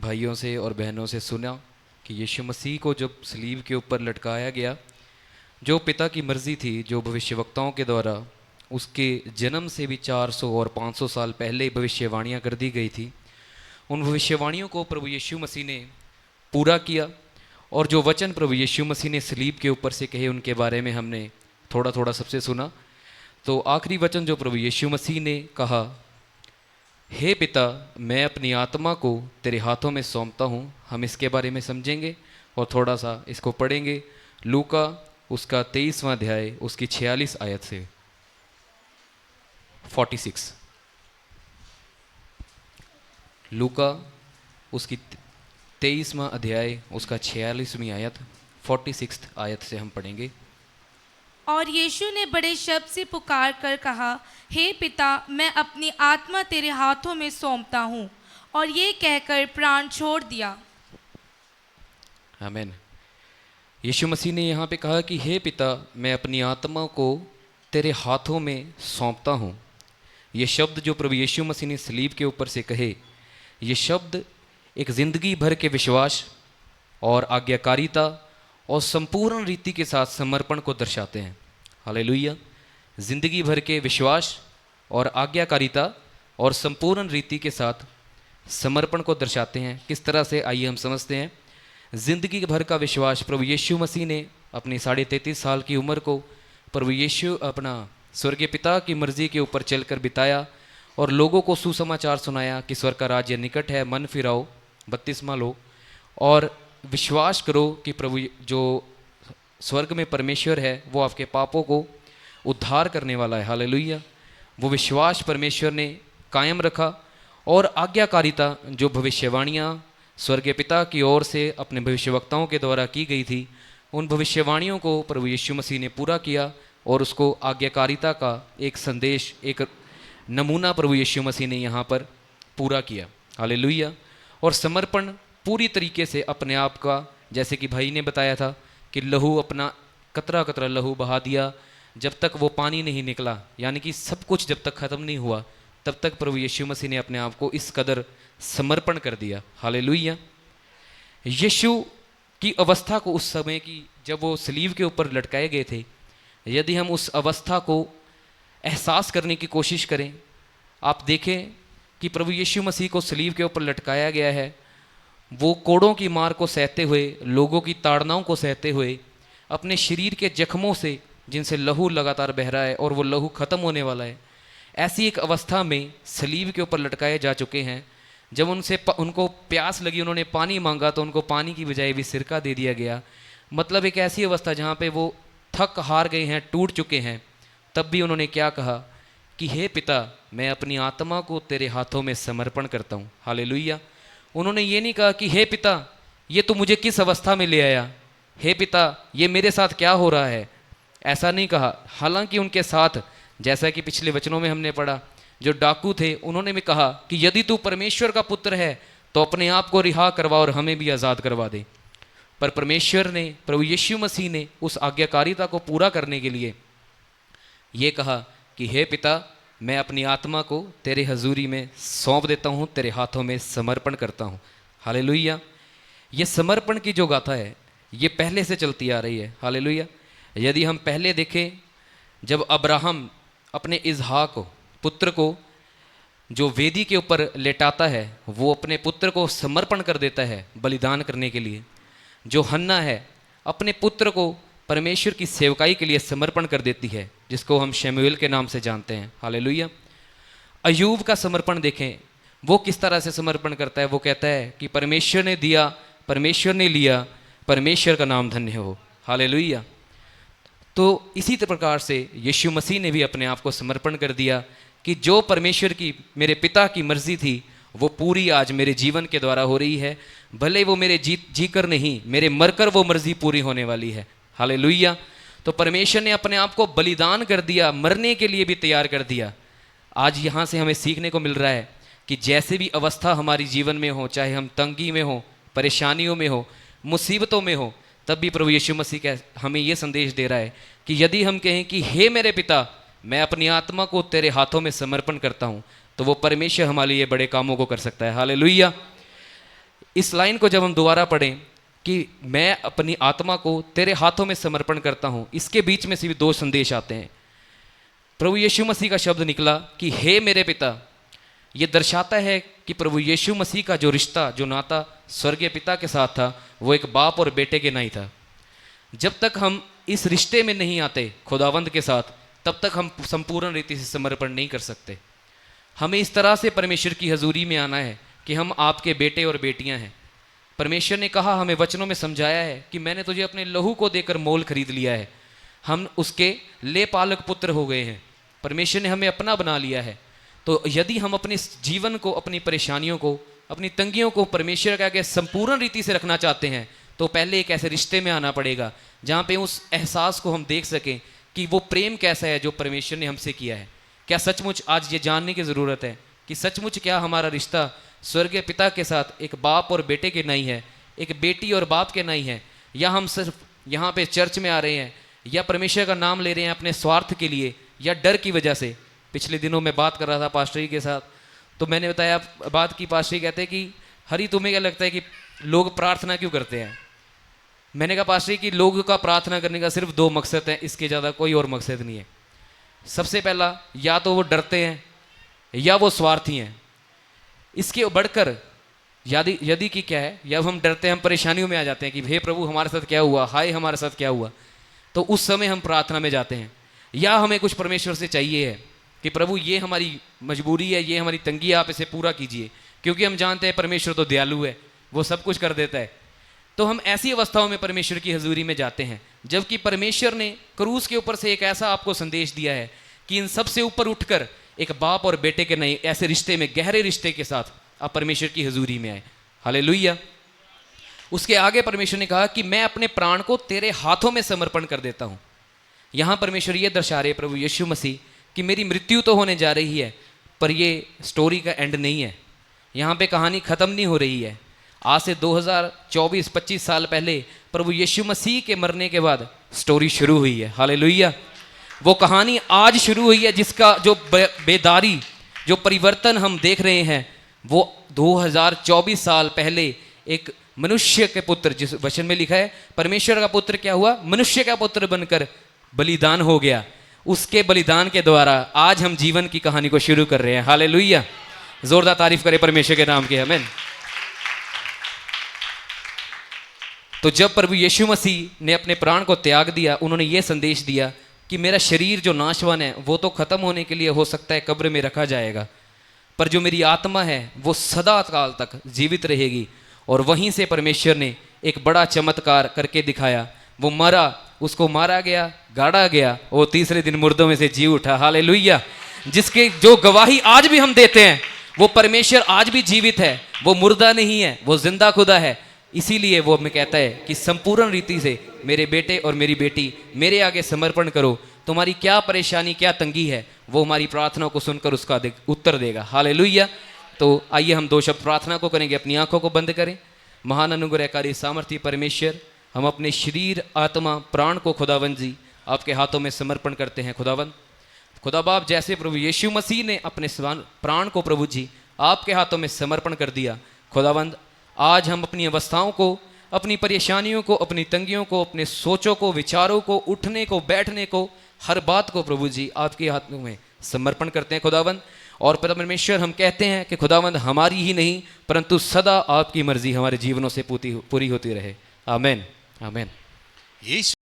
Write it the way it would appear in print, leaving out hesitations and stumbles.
भाइयों से और बहनों से सुना कि यीशु मसीह को जब सलीब के ऊपर लटकाया गया, जो पिता की मर्ज़ी थी, जो भविष्यवक्ताओं के द्वारा उसके जन्म से भी 400 और 500 साल पहले भविष्यवाणियाँ कर दी गई थी, उन भविष्यवाणियों को प्रभु यीशु मसीह ने पूरा किया। और जो वचन प्रभु यीशु मसीह ने सलीब के ऊपर से कहे, उनके बारे में हमने थोड़ा थोड़ा सबसे सुना। तो आखिरी वचन जो प्रभु यीशु मसीह ने कहा, हे पिता, मैं अपनी आत्मा को तेरे हाथों में सौंपता हूँ, हम इसके बारे में समझेंगे और थोड़ा सा इसको पढ़ेंगे। लूका उसका 23वां अध्याय उसकी 46 आयत से 46। लूका उसकी 23वां अध्याय उसका 46वीं आयत 46 आयत से हम पढ़ेंगे। और यीशु ने बड़े शब्द से पुकार कर कहा, हे पिता, मैं अपनी आत्मा तेरे हाथों में सौंपता हूँ। और ये कहकर प्राण छोड़ दिया। आमीन। यीशु मसीह ने यहाँ पे कहा कि हे पिता, मैं अपनी आत्मा को तेरे हाथों में सौंपता हूँ। ये शब्द जो प्रभु यीशु मसीह ने सलीब के ऊपर से कहे, ये शब्द एक ज़िंदगी भर के विश्वास और आज्ञाकारिता और संपूर्ण रीति के साथ समर्पण को दर्शाते हैं। हालेलुया। ज़िंदगी भर के विश्वास और आज्ञाकारिता और संपूर्ण रीति के साथ समर्पण को दर्शाते हैं। किस तरह से, आइए हम समझते हैं। ज़िंदगी भर का विश्वास प्रभु यीशु मसीह ने अपनी 33.5 साल की उम्र को प्रभु यीशु अपना स्वर्गीय पिता की मर्ज़ी के ऊपर चलकर बिताया और लोगों को सुसमाचार सुनाया कि स्वर्ग का राज्य निकट है, मन फिराओ, बपतिस्मा लो और विश्वास करो कि प्रभु जो स्वर्ग में परमेश्वर है वो आपके पापों को उद्धार करने वाला है। हालेलुया। वो विश्वास परमेश्वर ने कायम रखा और आज्ञाकारिता जो भविष्यवाणियाँ स्वर्गीय पिता की ओर से अपने भविष्यवक्ताओं के द्वारा की गई थी, उन भविष्यवाणियों को प्रभु यीशु मसीह ने पूरा किया और उसको आज्ञाकारिता का एक संदेश, एक नमूना प्रभु यीशु मसीह ने यहाँ पर पूरा किया। हालेलुया। और समर्पण पूरी तरीके से अपने आप का, जैसे कि भाई ने बताया था कि लहू, अपना कतरा कतरा लहू बहा दिया जब तक वो पानी नहीं निकला, यानी कि सब कुछ जब तक ख़त्म नहीं हुआ तब तक प्रभु यीशु मसीह ने अपने आप को इस कदर समर्पण कर दिया। हालेलुया। यीशु की अवस्था को, उस समय की जब वो सलीब के ऊपर लटकाए गए थे, यदि हम उस अवस्था को एहसास करने की कोशिश करें, आप देखें कि प्रभु यीशु मसीह को सलीब के ऊपर लटकाया गया है। वो कोड़ों की मार को सहते हुए, लोगों की ताड़नाओं को सहते हुए, अपने शरीर के जख्मों से जिनसे लहू लगातार बह रहा है और वो लहू ख़त्म होने वाला है, ऐसी एक अवस्था में सलीब के ऊपर लटकाए जा चुके हैं। जब उनको प्यास लगी, उन्होंने पानी मांगा तो उनको पानी की बजाय भी सिरका दे दिया गया। मतलब एक ऐसी अवस्था जहाँ पे वो थक हार गए हैं, टूट चुके हैं। तब भी उन्होंने क्या कहा कि हे पिता, मैं अपनी आत्मा को तेरे हाथों में समर्पण करता हूँ। हालेलुया। उन्होंने ये नहीं कहा कि हे पिता, ये तो मुझे किस अवस्था में ले आया, हे पिता, ये मेरे साथ क्या हो रहा है, ऐसा नहीं कहा। हालांकि उनके साथ, जैसा कि पिछले वचनों में हमने पढ़ा, जो डाकू थे उन्होंने भी कहा कि यदि तू परमेश्वर का पुत्र है तो अपने आप को रिहा करवा और हमें भी आज़ाद करवा दे। पर परमेश्वर ने, प्रभु यीशु मसीह ने उस आज्ञाकारिता को पूरा करने के लिए ये कहा कि हे पिता, मैं अपनी आत्मा को तेरे हजूरी में सौंप देता हूँ, तेरे हाथों में समर्पण करता हूँ। हालेलुया। ये समर्पण की जो गाथा है ये पहले से चलती आ रही है। हालेलुया। यदि हम पहले देखें, जब अब्राहम अपने इसहाक पुत्र को जो वेदी के ऊपर लेटाता है, वो अपने पुत्र को समर्पण कर देता है बलिदान करने के लिए। जो हन्ना है अपने पुत्र को परमेश्वर की सेवकाई के लिए समर्पण कर देती है, जिसको हम शमूएल के नाम से जानते हैं। हालेलुया। अयूब का समर्पण देखें, वो किस तरह से समर्पण करता है। वो कहता है कि परमेश्वर ने दिया, परमेश्वर ने लिया, परमेश्वर का नाम धन्य हो। हालेलुया। तो इसी प्रकार से यीशु मसीह ने भी अपने आप को समर्पण कर दिया कि जो परमेश्वर की, मेरे पिता की मर्जी थी वो पूरी आज मेरे जीवन के द्वारा हो रही है। भले वो मेरे जीकर नहीं, मेरे मरकर वो मर्जी पूरी होने वाली है। हालेलुया। तो परमेश्वर ने अपने आप को बलिदान कर दिया, मरने के लिए भी तैयार कर दिया। आज यहाँ से हमें सीखने को मिल रहा है कि जैसे भी अवस्था हमारी जीवन में हो, चाहे हम तंगी में हो, परेशानियों में हो, मुसीबतों में हो, तब भी प्रभु यीशु मसीह हमें ये संदेश दे रहा है कि यदि हम कहें कि हे मेरे पिता, मैं अपनी आत्मा को तेरे हाथों में समर्पण करता हूँ, तो वो परमेश्वर हमारे लिए बड़े कामों को कर सकता है। हालेलुया। इस लाइन को जब हम दोबारा पढ़ें कि मैं अपनी आत्मा को तेरे हाथों में समर्पण करता हूं, इसके बीच में से भी दो संदेश आते हैं। प्रभु यीशु मसीह का शब्द निकला कि हे मेरे पिता, ये दर्शाता है कि प्रभु यीशु मसीह का जो रिश्ता, जो नाता स्वर्गीय पिता के साथ था, वो एक बाप और बेटे के नहीं था। जब तक हम इस रिश्ते में नहीं आते खुदावंद के साथ, तब तक हम संपूर्ण रीति से समर्पण नहीं कर सकते। हमें इस तरह से परमेश्वर की हजूरी में आना है कि हम आपके बेटे और बेटियां हैं। परमेश्वर ने कहा, हमें वचनों में समझाया है कि मैंने तुझे अपने लहू को देकर मोल खरीद लिया है, हम उसके ले पालक पुत्र हो गए हैं। परमेश्वर ने हमें अपना बना लिया है। तो यदि हम अपने जीवन को, अपनी परेशानियों को, अपनी तंगियों को परमेश्वर के आगे संपूर्ण रीति से रखना चाहते हैं, तो पहले एक ऐसे रिश्ते में आना पड़ेगा जहाँ पे उस एहसास को हम देख सकें कि वो प्रेम कैसा है जो परमेश्वर ने हमसे किया है। क्या सचमुच आज ये जानने की ज़रूरत है कि सचमुच क्या हमारा रिश्ता स्वर्गीय पिता के साथ एक बाप और बेटे के नहीं है, एक बेटी और बाप के नहीं है, या हम सिर्फ यहाँ पे चर्च में आ रहे हैं या परमेश्वर का नाम ले रहे हैं अपने स्वार्थ के लिए या डर की वजह से। पिछले दिनों मैं बात कर रहा था पास्टर जी के साथ, तो मैंने बताया बात की, पास्टर जी कहते हैं कि हरी तुम्हें क्या लगता है कि लोग प्रार्थना क्यों करते हैं? मैंने कहा पास्टर जी कि लोगों का प्रार्थना करने का सिर्फ दो मकसद है, इसके ज़्यादा कोई और मकसद नहीं है। सबसे पहला, या तो वो डरते हैं या वो स्वार्थी हैं। इसके बढ़कर यदि कि क्या है, या हम डरते हैं, हम परेशानियों में आ जाते हैं कि हे प्रभु हमारे साथ क्या हुआ, हाय हमारे साथ क्या हुआ, तो उस समय हम प्रार्थना में जाते हैं। या हमें कुछ परमेश्वर से चाहिए है कि प्रभु ये हमारी मजबूरी है, ये हमारी तंगी है, आप इसे पूरा कीजिए, क्योंकि हम जानते हैं परमेश्वर तो दयालु है, वो सब कुछ कर देता है। तो हम ऐसी अवस्थाओं में परमेश्वर की हजूरी में जाते हैं, जबकि परमेश्वर ने क्रूस के ऊपर से एक ऐसा आपको संदेश दिया है कि इन सब से ऊपर उठकर एक बाप और बेटे के नहीं, ऐसे रिश्ते में, गहरे रिश्ते के साथ आप परमेश्वर की हजूरी में आए। हालेलुया। उसके आगे परमेश्वर ने कहा कि मैं अपने प्राण को तेरे हाथों में समर्पण कर देता हूं। यहां परमेश्वर ये दर्शा रहे प्रभु यीशु मसीह कि मेरी मृत्यु तो होने जा रही है, पर ये स्टोरी का एंड नहीं है, यहाँ पे कहानी ख़त्म नहीं हो रही है। आज से 2024-25 साल पहले प्रभु यीशु मसीह के मरने के बाद स्टोरी शुरू हुई है। हालेलुया। वो कहानी आज शुरू हुई है, जिसका जो बेदारी, जो परिवर्तन हम देख रहे हैं, वो 2024 साल पहले एक मनुष्य के पुत्र, जिस वचन में लिखा है परमेश्वर का पुत्र क्या हुआ, मनुष्य का पुत्र बनकर बलिदान हो गया। उसके बलिदान के द्वारा आज हम जीवन की कहानी को शुरू कर रहे हैं। हालेलुया। जोरदार तारीफ करें परमेश्वर के नाम की। आमीन। तो जब प्रभु यीशु मसीह ने अपने प्राण को त्याग दिया, उन्होंने ये संदेश दिया कि मेरा शरीर जो नाशवान है वो तो खत्म होने के लिए हो सकता है कब्र में रखा जाएगा, पर जो मेरी आत्मा है वो सदा काल तक जीवित रहेगी। और वहीं से परमेश्वर ने एक बड़ा चमत्कार करके दिखाया। वो मरा, उसको मारा गया, गाड़ा गया, वो तीसरे दिन मुर्दों में से जी उठा। हालेलुया। जिसके जो गवाही आज भी हम देते हैं, वो परमेश्वर आज भी जीवित है, वो मुर्दा नहीं है, वो जिंदा खुदा है। इसीलिए वो हमें कहता है कि संपूर्ण रीति से मेरे बेटे और मेरी बेटी मेरे आगे समर्पण करो। तुम्हारी क्या परेशानी, क्या तंगी है, वो हमारी प्रार्थना को सुनकर उसका उत्तर देगा। हालेलुया। तो आइए हम दो शब्द प्रार्थना को करेंगे। अपनी आंखों को बंद करें। महान अनुग्रहकारी सामर्थ्य परमेश्वर, हम अपने शरीर, आत्मा, प्राण को खुदावंद जी आपके हाथों में समर्पण करते हैं। खुदावंद, खुदा बाप, जैसे प्रभु यीशु मसीह ने अपने प्राण को प्रभु जी आपके हाथों में समर्पण कर दिया, खुदावंद आज हम अपनी अवस्थाओं को, अपनी परेशानियों को, अपनी तंगियों को, अपने सोचों को, विचारों को, उठने को, बैठने को, हर बात को प्रभु जी आपके हाथों में समर्पण करते हैं खुदावंद। और परमेश्वर, हम कहते हैं कि खुदावंद हमारी ही नहीं परंतु सदा आपकी मर्जी हमारे जीवनों से पूरी होती रहे। आमीन, आमीन।